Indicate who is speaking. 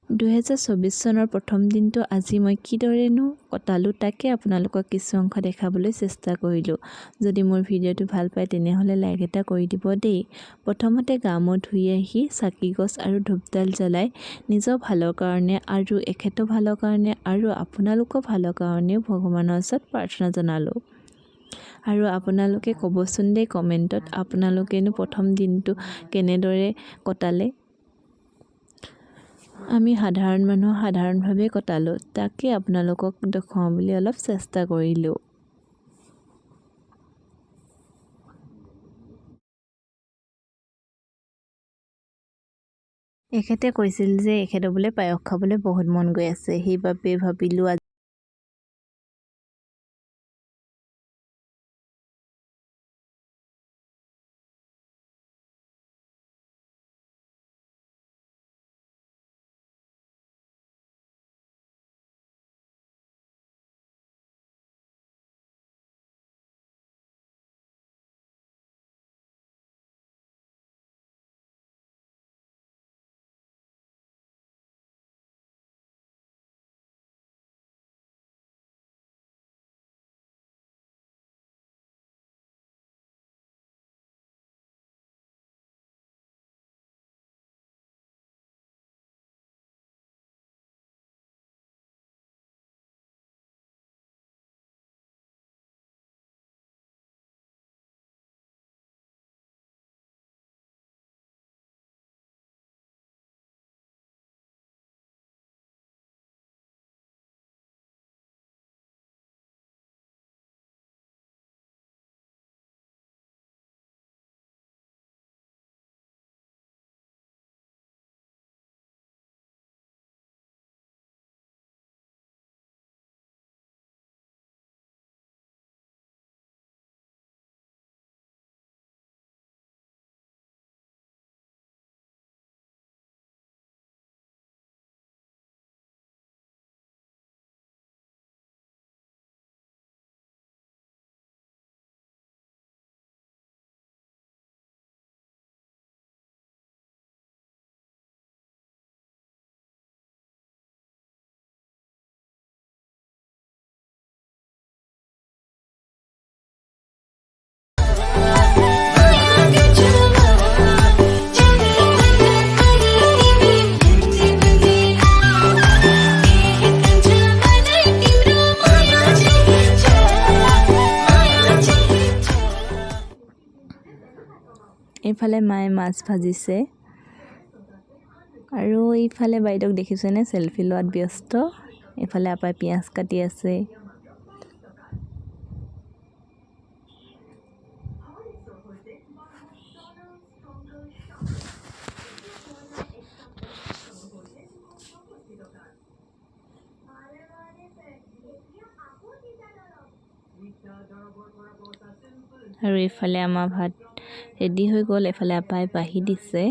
Speaker 1: 2024 চনৰ প্ৰথম দিনটো আজি মই কিদৰেনো কটালোঁ তাকে আপোনালোকক কিছু অংশ দেখাবলৈ চেষ্টা কৰিলোঁ। যদি মোৰ ভিডিঅ'টো ভাল পায় তেনেহ'লে লাইক এটা কৰি দিব দেই। প্ৰথমতে গা মূৰ ধুই আহি চাকি গছ আৰু ধূপডাল জ্বলাই নিজৰ ভালৰ কাৰণে আৰু এখেতৰ ভালৰ কাৰণে আৰু আপোনালোকৰ ভালৰ কাৰণেও ভগৱানৰ ওচৰত প্ৰাৰ্থনা জনালোঁ। আৰু আপোনালোকে ক'বচোন দেই কমেণ্টত আপোনালোকেনো প্ৰথম দিনটো কেনেদৰে কটালে। আমি সাধাৰণ মানুহ সাধাৰণভাৱে কটালোঁ, তাকে আপোনালোকক দেখুৱাওঁ বুলি অলপ চেষ্টা কৰিলোঁ। এখেতে কৈছিল যে এখেতৰ বোলে পায়স খাবলৈ বহুত মন গৈ আছে, সেইবাবে ভাবিলোঁ এইফালে মায়ে মাছ ভাজিছে আৰু এইফালে বাইদেউক দেখিছেনে চেলফি লোৱাত ব্যস্ত। এইফালে আপাই পিঁয়াজ কাটি আছে। আৰু এইফালে আমাৰ ভাত ৰেডি হৈ গ'ল। এইফালে আপাই বাঢ়ি দিছে।